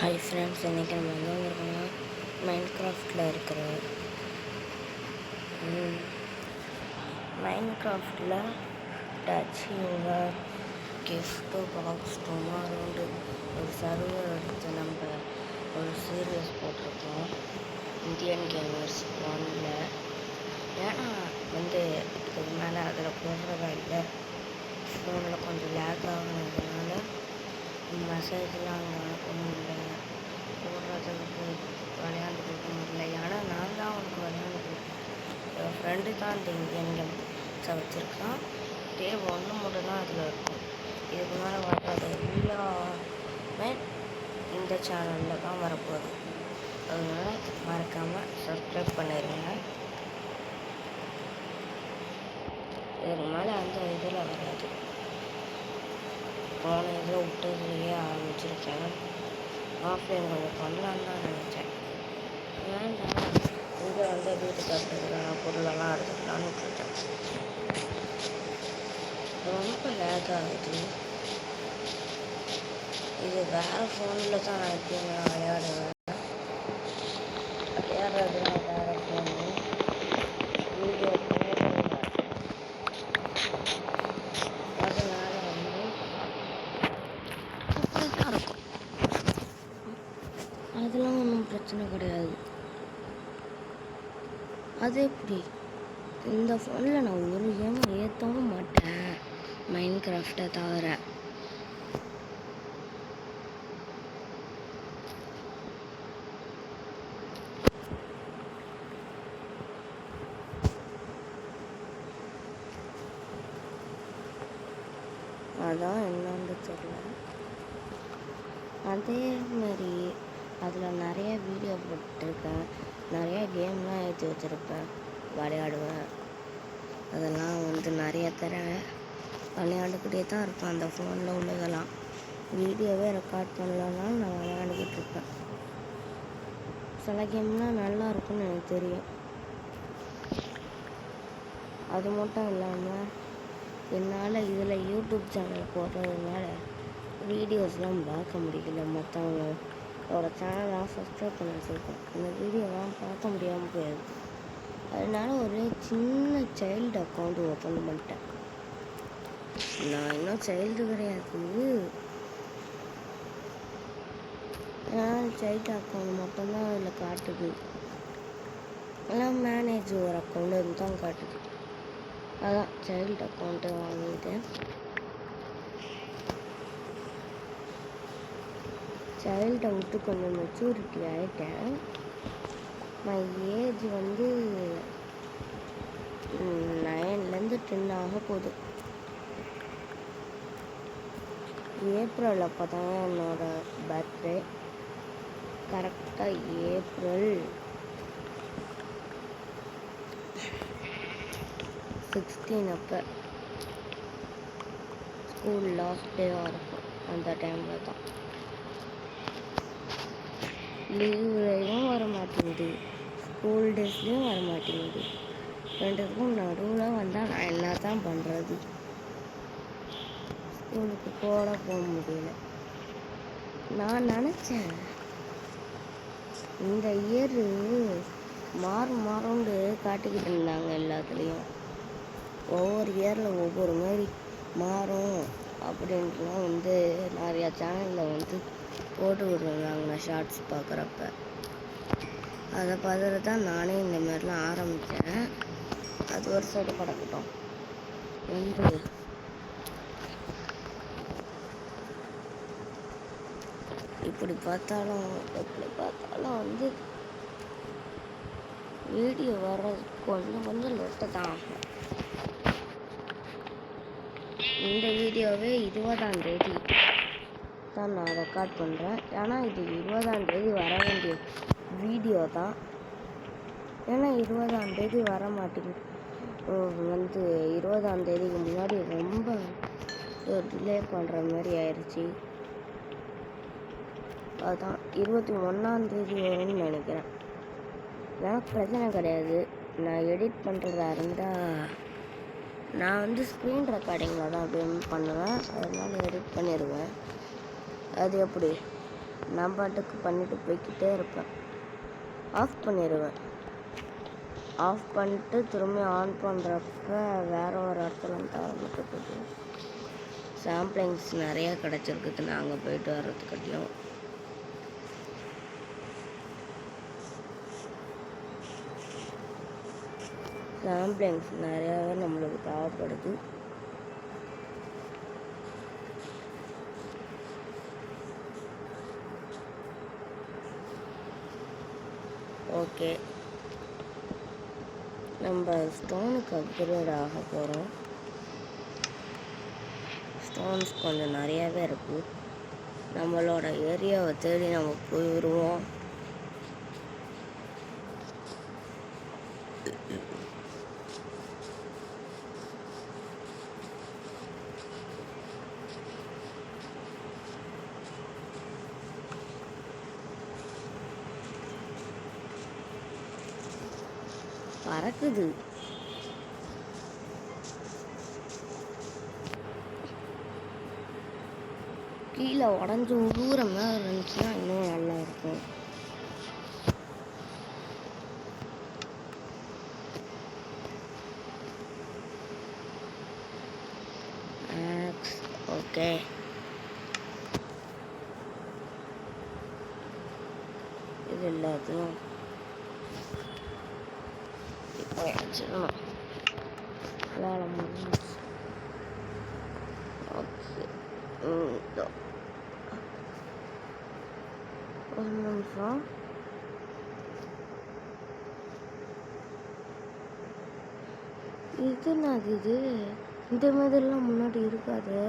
Hi friends, இன்றைக்கி நம்ம எங்கே வந்திருக்கோம்னா மைன்கிராஃப்டில் இருக்கிற மைன்கிராஃப்டில் டச்சியோட கிஃப்ட்டு பாக்ஸ் டுமாரோண்டு ஒரு சர்வர் எடுத்து நம்ம ஒரு சீரியஸ் போட்டிருக்கோம் இந்தியன் கேமர்ஸ் 1. ஏன்னா இதுக்கு மேலே அதில் போடுறதா இல்லை, ஃபோனில் கொஞ்சம் லேக் ஆகுனதுனால மெசேஜ்லாம் அங்கே அனுப்ப முடியல, போடுறதுக்கு விளையாண்டு கொடுக்க முடியல. ஏன்னா நான் தான் அவனுக்கு விளையாண்டு கொடுப்பேன். என் ஃப்ரெண்டு தான் அந்த இந்தியன் கேம்ஸை வச்சுருக்கான். டே 1 மட்டும் தான் அதில் இருக்கும். இதுக்கு மேலே வர்றது எல்லாமே இந்த சேனலில் தான் வரப்போகுது. அதனால் மறக்காமல் சப்ஸ்கிரைப் பண்ணிடுங்க. இதுக்கு மேலே அந்த இதில் வராது. போன இதில் விட்டதுலேயே ஆரம்பிச்சிருக்கேன். ஆஃப்லைன் கொஞ்சம் பண்ணலான்னு தான் நினச்சேன். ஏன்னா இங்கே வீட்டுக்கு கட்டுறதுக்கான பொருளெல்லாம் எடுத்துக்கலான்னு விட்டுருக்கேன். ரொம்ப லேக் ஆகுது. இது வேறு ஃபோனில் தான் நான் எப்பயும் விளையாடுவேன். விளையாடுறதுலாம் வேறு ஃபோனு, வீடியோ அதனால அப்படிதான் இருக்கும். அதெல்லாம் ஒன்றும் பிரச்சனை கிடையாது. அது எப்படி இந்த ஃபோனில் நான் ஒரு கேம் ஏற்றவும் மாட்டேன் மைன்கிராஃப்டை தவிர. அதான் என்னன்னு தெரியல. அதேமாரி அதில் நிறைய வீடியோ போட்டிருக்கேன், நிறைய கேம்லாம் ஏற்றி வச்சுருப்பேன், விளையாடுவேன். அதெல்லாம் நிறைய விளையாண்டுக்கிட்டே தான் இருப்பேன். அந்த ஃபோனில் உள்ளதெல்லாம் வீடியோவே ரெக்கார்ட் பண்ணலனாலும் நான் விளையாண்டுக்கிட்டு இருப்பேன். சில கேம்லாம் நல்லா இருக்கும்னு எனக்கு தெரியும். அது மட்டும் இல்லாமல் என்னால் இதில் யூடியூப் சேனல் போடுறதுனால வீடியோஸ்லாம் பார்க்க முடியல. மற்றவங்களோட சேனல்லாம் சப்ஸ்கிரைப் பண்ண வச்சுருக்கேன், அந்த வீடியோலாம் பார்க்க முடியாமல் போயிடுது. அதனால ஒரு சின்ன சைல்டு அக்கௌண்ட் ஓப்பன் பண்ணிட்டேன். நான் இன்னும் சைல்டு கிடையாது, ஆனால் சைல்டு அக்கௌண்ட் மட்டும்தான் அதில் காட்டுது. எல்லாம் மேனேஜ் ஒரு அக்கௌண்ட் தான் காட்டுது. அதான் சைல்டு அக்கௌண்ட்டு வாங்கிட்டேன். சைல்டை விட்டு கொஞ்சம் மெச்சூரிட்டி ஆகிட்டேன். நான் ஏஜ் 9லேருந்து 10 ஆக போகுது. ஏப்ரல் அப்போ தான் என்னோடய பர்த்டே. கரெக்டாக ஏப்ரல் 16 அப்போ ஸ்கூல் லாஸ்ட் டேவாக இருக்கும். அந்த டைமில் தான் லீவ்லையும் வர மாட்டேங்குது, ஸ்கூல் டேஸ்லேயும் வர மாட்டேங்குது. ரெண்டுக்கும் நடுவில் வந்தால் நான் என்ன தான் பண்ணுறது? ஸ்கூலுக்கு போக முடியல. நான் நினச்சேன் இந்த இயரு மாறுண்டு காட்டிக்கிட்டு இருந்தாங்க எல்லாத்துலேயும். ஒவ்வொரு இயரில் ஒவ்வொரு மாதிரி மாறும் அப்படின்ட்டுலாம் நிறையா சேனலில் போட்டு விடுறாங்க. நான் ஷார்ட்ஸ் பார்க்குறப்ப அதை பார்த்துட்டு தான் நானே இந்த மாதிரிலாம் ஆரம்பித்தேன். அது ஒரு சைடு கிடக்கட்டும். இப்படி பார்த்தாலும் வீடியோ வர்றது கொஞ்சம் லெட்டு தான் ஆகும். இந்த வீடியோவே 20ஆம் தேதி தான் நான் ரெக்கார்ட் பண்ணுறேன். ஏன்னா இது 20ஆம் தேதி வர வேண்டிய வீடியோ தான். ஏன்னா 20ஆம் தேதி வர மாட்டேங்குது. 20ஆம் தேதிக்கு முன்னாடி ரொம்ப டிலே பண்ணுற மாதிரி ஆயிடுச்சு. அதான் 21ஆம் தேதி வரும்னு நினைக்கிறேன். எனக்கு பிரச்சனை கிடையாது. நான் எடிட் பண்ணுறதா இருந்தால் நான் ஸ்க்ரீன் ரெக்கார்டிங்கில் தான் அப்படியே பண்ணுவேன். அதனால எடிட் பண்ணிடுவேன். அது எப்படி நான் பாட்டுக்கு பண்ணிட்டு போய்கிட்டே இருப்பேன். ஆஃப் பண்ணிடுவேன். ஆஃப் பண்ணிட்டு திரும்பி ஆன் பண்ணுறப்ப வேறு ஒரு இடத்துல வந்து ஆரம்பிக்கிறது. சாம்பிளிங்ஸ் நிறையா கிடச்சிருக்குது நாங்கள் போயிட்டு வர்றதுக்காட்டியும். சாம்பிளிங்ஸ் நிறையாவே நம்மளுக்கு தேவைப்படுது. ஓகே, நம்ம ஸ்டோனுக்கு அப்கிரேட் ஆக போகிறோம். ஸ்டோன்ஸ் கொஞ்சம் நிறையாவே இருக்குது. நம்மளோட ஏரியாவை தேடி நம்ம போயிடுவோம். பறக்குது. கீழே உடஞ்சி உருவுற மாதிரி இருந்துச்சுன்னா இன்னும் நல்லா இருக்கும். ஓகே, இது எல்லாத்தையும் இப்போ வச்சிடணும். வேலை முடிஞ்சிச்சு. ஓகே, ஒரு நிமிஷம். இது என்னது இது? இந்த மாதிரிலாம் முன்னாடி இருக்காது.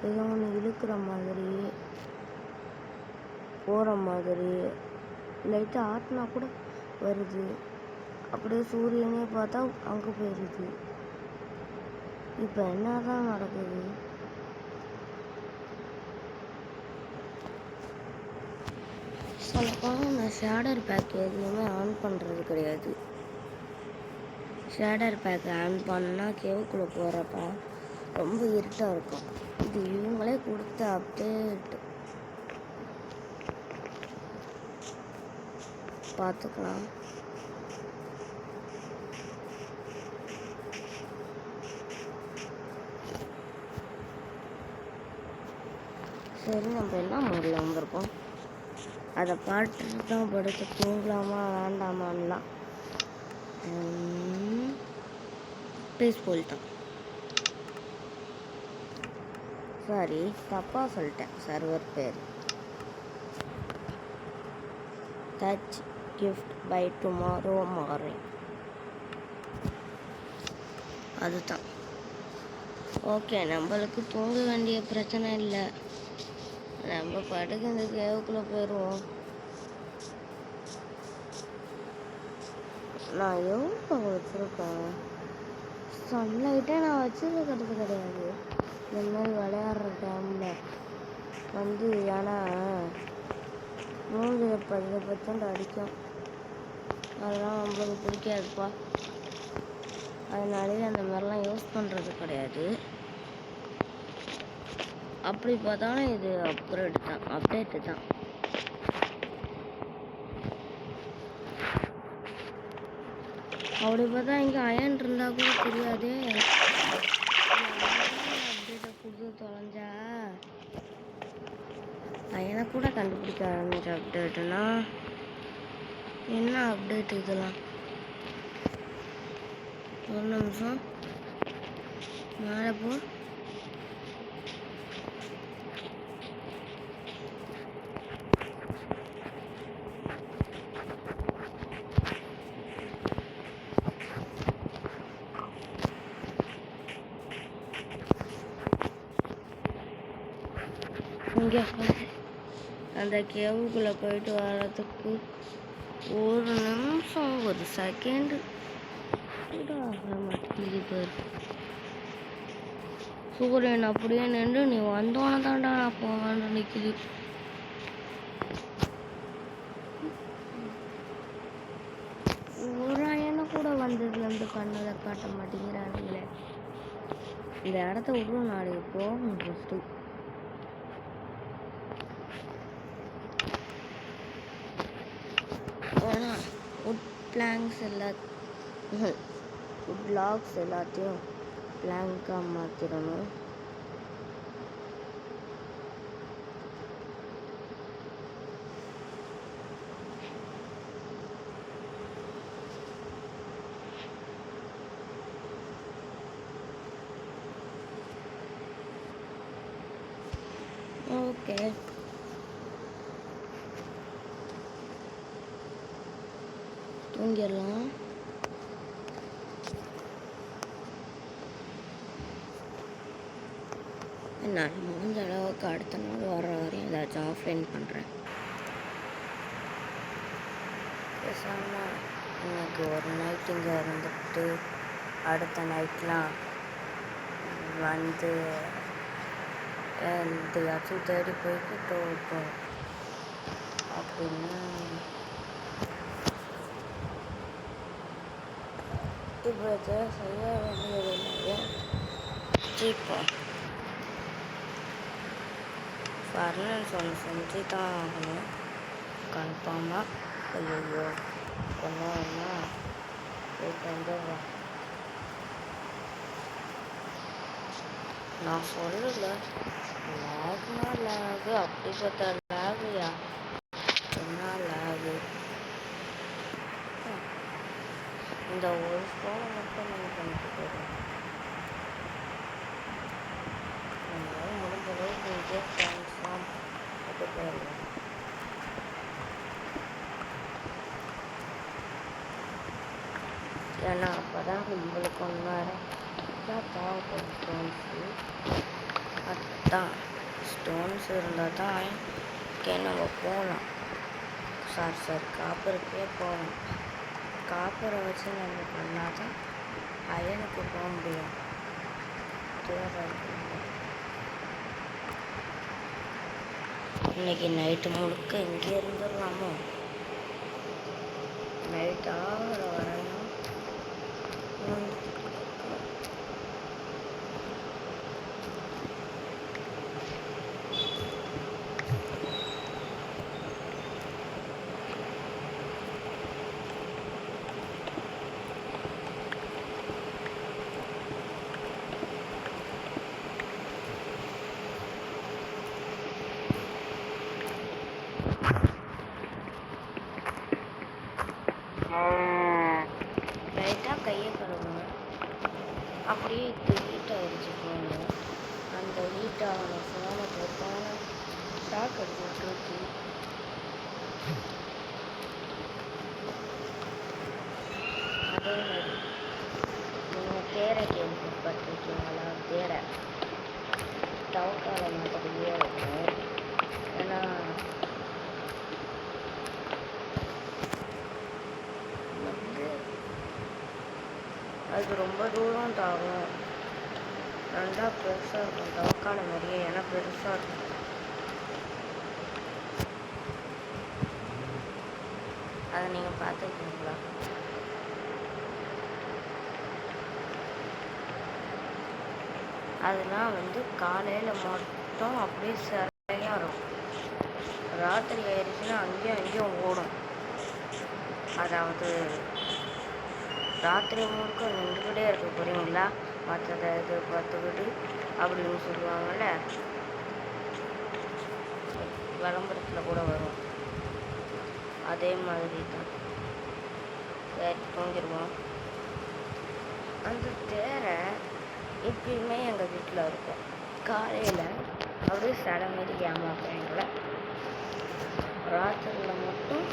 ஏதோ ஒன்று இழுக்கிற மாதிரி போகிற மாதிரி லைட்டாக ஆட்டினா கூட வருது. அப்படியே சூரியனே பார்த்தா அங்கே போயிடுது. இப்போ என்ன தான் நடக்குது? சொல்லப்போனால் நான் ஷேடர் பேக் எதுவுமே ஆன் பண்ணுறது கிடையாது. ஷேடர் பேக் ஆன் பண்ணால் கேவுக்குள்ளே போகிறப்ப ரொம்ப இருட்டாக இருக்கும். இது இவங்களே கொடுத்த அப்டேட். பார்த்துக்கலாம். சரி, நம்ம என்ன மூடில் வந்திருக்கோம். அதை பாட்டுட்டு தான் படுத்து தூங்கலாமா வேண்டாமான்லாம் பீஸ்ஃபுல் தான். சாரி, தப்பாக சொல்லிட்டேன். சர்வர் பேர் touch gift by tomorrow morning. அதுதான். ஓகே, நம்மளுக்கு தூங்க வேண்டிய பிரச்சனை இல்லை. நம்ம பாட்டுக்கு இந்த கேவுக்குள்ளே போயிடுவோம். நான் எவ்வளோ வச்சுருக்கேன்? சன்லைட்டே நான் வச்சுருக்கிறது கிடையாது. இந்த மாதிரி விளையாடுற டைமில் வந்து ஏன்னா மூஞ்சி 10% அடிக்கும். அதெல்லாம் நம்மளுக்கு பிடிக்காதுப்பா. அதனாலே அந்த மாதிரிலாம் யூஸ் பண்ணுறது கிடையாது. அப்படி பார்த்தாலும் இது அப்டேட்டு தான். அப்படி பார்த்தா இங்கே அயன் இருந்தால் கூட தெரியாதே. அப்டேட்டை புது தொலைஞ்சா அயனை கூட கண்டுபிடிக்க ஆரம்பிச்ச அப்டேட்டுனா என்ன அப்டேட் இதெல்லாம்? ஒரு நிமிஷம் மேலே போ. இங்கே அந்த கேவுக்குள்ளே போயிட்டு வர்றதுக்கு ஒரு நிமிஷம் ஒரு செகண்டு கூட ஆக மாட்டேங்குது. பேர் சூரியன் அப்படியே நின்று நீ வந்தோன்னு தான்டா நான் போவான்னு நிற்குது. ஒரு அயனை கூட வந்ததுலேருந்து கண்ணில் காட்ட மாட்டேங்கிறானுங்களே. இந்த இடத்த விட்டு நாளைக்கு போகணும். ஃபஸ்ட்டு பிளாங்க்ஸ் பிளாக்ஸ் எல்லாத்தையும் பிளாங்காக மாற்றிடணும். ஓகே, தூங்கிடலாம். நான் முடிஞ்ச அளவுக்கு அடுத்த நாள் வர வரையும் ஏதாச்சும் ஆஃப்லைன் பண்ணுறேன். பேசாமல் இன்னைக்கு ஒரு நைட் இங்கே இருந்துட்டு அடுத்த நைட்லாம் வந்து எதையாச்சும் தேடி போய்கிட்டு இருக்கும் அப்படின்னு இப்போ செய்ய வேண்டியதில்லையே. இப்போ ஃபர்னன்ஸ் ஒன்று செஞ்சு தான் ஆகணும் கன்ஃபார்மாக. ஐயோ ஒன்றா போயிட்டு வந்துடுறேன். நான் சொல்லல லேக்னா லேகு, அப்படிப்பட்ட லேகுயா? என்ன லேகு? இந்த ஒரு ஃபோனை மட்டும் நம்ம பண்ணிட்டு போயிடும். நம்மளால முடிஞ்ச அளவுக்கு இதே ட்ரான்ஸ்ஃபார்ம் அது போயிடலாம். ஏன்னா அப்போ தான் உங்களுக்கு 1 நேரம் தான் தேவைப்படும் ஸ்டோன்ஸு. அதுதான் ஸ்டோன்ஸ் இருந்தால் தான் நம்ம போகலாம். சாரி காப்பருக்கே போகலாம். காப்பரை வச்சு நம்ம பண்ணால் தான் அயனுக்கு போக முடியும். இன்னைக்கு நைட்டு முழுக்க இங்கே இருந்துடலாமோ? நைட் ஆகிற வரையும் லைட்டாக கையை கழுவுவேன். அப்படியே இப்போ ஹீட் ஆகிடுச்சு ஃபோனு. அந்த ஹீட் ஆகின ஃபோனை போட்டோன்னு ஷாக் அடிச்சு விட்டுருச்சு. அதே மாதிரி நீங்கள் தேரை கேள்விப்பட்டிருக்கீங்களா? தேரை டவுட்டால மாதிரியே இருக்கும். ஏன்னா அது ரொம்ப தூரம் தாகும். நல்லா பெருசாக இருக்கும். தவக்கான மாதிரியே ஏன்னா பெருசாக இருக்கும். அதை நீங்கள் பார்த்துருக்கீங்களா? அதெல்லாம் காலையில் மட்டும் அப்படியே சரியாக இருக்கும். ராத்திரி ஆயிடுச்சுன்னா அங்கேயும் ஓடும். அதாவது ராத்திரி முழுக்க நின்றுக்கிட்டே இருக்க போகிறீங்களா? மற்றதை இது பார்த்துக்கிட்டு அப்படின்னு சொல்லுவாங்கள்ல, விளம்பரத்தில் கூட வரும். அதே மாதிரி தான். சரி, தூங்கிடுவோம். அந்த தேரை எப்பயுமே எங்கள் வீட்டில் இருக்கும். காலையில் அப்படியே சில மாரி ஏமாத்துறீங்கள. ராத்திரியில் மட்டும்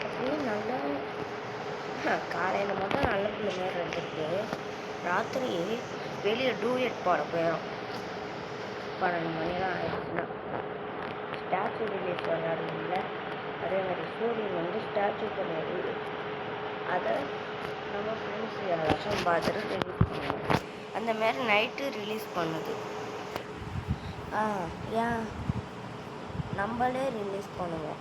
அப்படியே நல்லா காலையில் மட்டும் நல்ல பிள்ளை மாரி இருந்துட்டு ராத்திரி வெளியே டூயட் பாட போயிடும். 12 மணிலாம் ஆயிடுச்சுன்னா ஸ்டாச்சு ரிலீஸ் விளையாடுவீங்கள, அதே மாதிரி சூரியன் ஸ்டாச்சு பண்ணுறது. அதை நம்ம ஃப்ரெண்ட்ஸ் யாராச்சும் பார்த்துட்டு ரிலீஸ் பண்ணுவோம். அந்த மாரி நைட்டு ரிலீஸ் பண்ணுது. ஏன் நம்மளே ரிலீஸ் பண்ணுவோம்.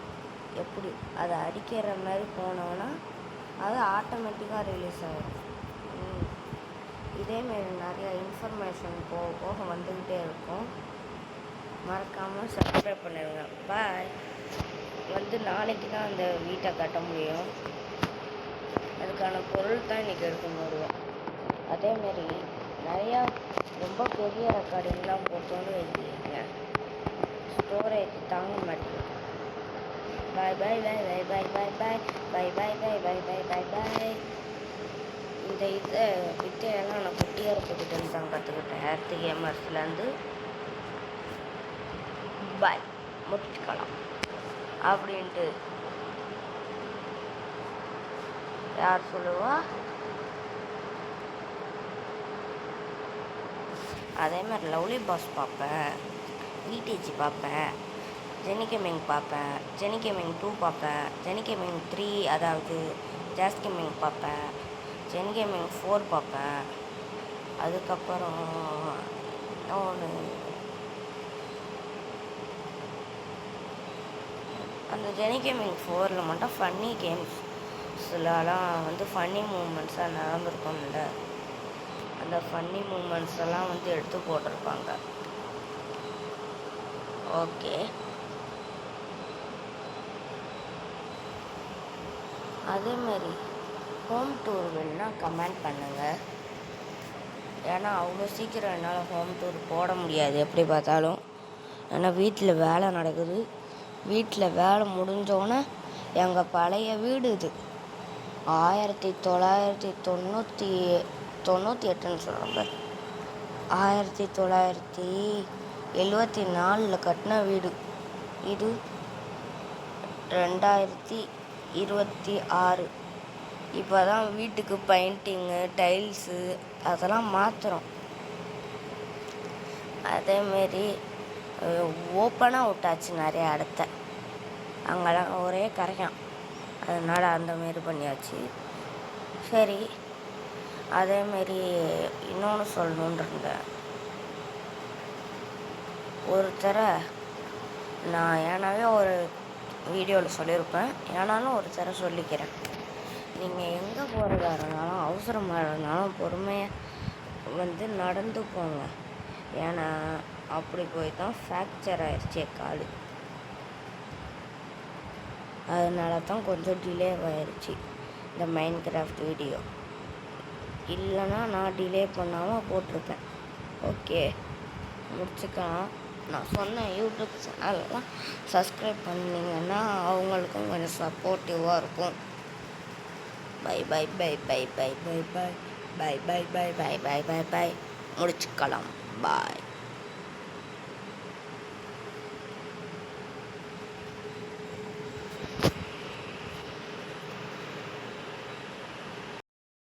எப்படி அதை அடிக்கிற மாதிரி போனோன்னா அது ஆட்டோமேட்டிக்காக ரிலீஸ் ஆகிடும். இதேமாரி நிறையா இன்ஃபர்மேஷன் போக போக வந்துக்கிட்டே இருக்கும். மறக்காமல் சப்ஸ்கிரைப் பண்ணிடுங்க. பாய். நாளைக்கு தான் அந்த வீட்டை கட்ட முடியும். அதுக்கான பொருள் தான் இன்றைக்கி எடுத்துன்னு வருவேன். அதேமாரி நிறையா ரொம்ப பெரிய ரெக்கார்டிங்லாம் போட்டோன்னு வைங்க, ஸ்டோரேஜ் தாங்க மாட்டேங்குது. பாய் பாய் பாய் பாய் பாய் பாய் பாய் பாய் பாய் பாய் பாய் பாய் பாய் பாய். இந்த வித்தையெல்லாம் நான் குட்டியாக இருப்பதுக்கிட்டேருந்து தான் கற்றுக்கிட்டேன். ஹேர்த்து கேமர்ஸ்லேருந்து. பாய், முடிச்சுக்கலாம் அப்படின்ட்டு யார் சொல்லுவா? அதே மாதிரி லவ்லி பாஸ் பார்ப்பேன், விடிஜி பார்ப்பேன், ஜெனி கேமிங் பார்ப்பேன், ஜெனி கேமிங் 2 பார்ப்பேன், ஜெனி கேமிங் 3 அதாவது ஜாஸ் கேமிங் பார்ப்பேன், ஜெனி கேமிங் 4 பார்ப்பேன். அதுக்கப்புறம் ஒன்று அந்த ஜெனி கேமிங் 4ல் மட்டும் ஃபன்னி கேம்ஸ்லலாம் வந்து ஃபன்னி மூமெண்ட்ஸாக நடந்திருக்கும்ல, அந்த ஃபன்னி மூமெண்ட்ஸ் எல்லாம் வந்து எடுத்து போட்டிருப்பாங்க. ஓகே, அதேமாரி ஹோம் டூர் வேணுன்னா கமெண்ட் பண்ணுங்கள். ஏன்னா அவ்வளோ சீக்கிரம் என்னால் ஹோம் டூர் போட முடியாது எப்படி பார்த்தாலும். ஏன்னா வீட்டில் வேலை நடக்குது. வீட்டில் வேலை முடிஞ்சோன்னே எங்கள் பழைய வீடு இது 1998ன்னு சொல்கிறாங்க. 1974 கட்டின வீடு. இது 2026. இப்போ தான் வீட்டுக்கு பெயிண்டிங்கு, டைல்ஸு அதெல்லாம் மாற்றுறோம். அதேமாரி ஓப்பனாக விட்டாச்சு நிறைய இடத்த. அங்கெல்லாம் ஒரே கரையான், அதனால் அந்தமாரி பண்ணியாச்சு. சரி, அதேமாரி இன்னொன்று சொல்லணுன்னு இருந்தேன். ஒருத்தரை நான் ஏன்னாவே ஒரு வீடியோவில் சொல்லியிருப்பேன், ஏன்னாலும் ஒருத்தரை சொல்லிக்கிறேன். நீங்கள் எங்கே போகிறதா இருந்தாலும் அவசரமாக இருந்தாலும் பொறுமையாக வந்து நடந்து போங்க. ஏன்னா அப்படி போய் தான் ஃப்ராக்சர் ஆயிடுச்சு கால். அதனால தான் கொஞ்சம் டிலே ஆயிடுச்சு இந்த மைன்கிராஃப்ட் வீடியோ. இல்லைன்னா நான் டிலே பண்ணாமல் போட்டிருப்பேன். ஓகே, முடிச்சுக்கலாம். நான் சொன்ன யூடியூப் சேனல்லாம் சப்ஸ்கிரைப் பண்ணிங்கன்னா அவங்களுக்கும் கொஞ்சம் சப்போர்ட்டிவாக இருக்கும். Bye bye bye bye bye bye bye bye bye bye bye bye bye bye. முடிச்சுக்கலாம். பாய்.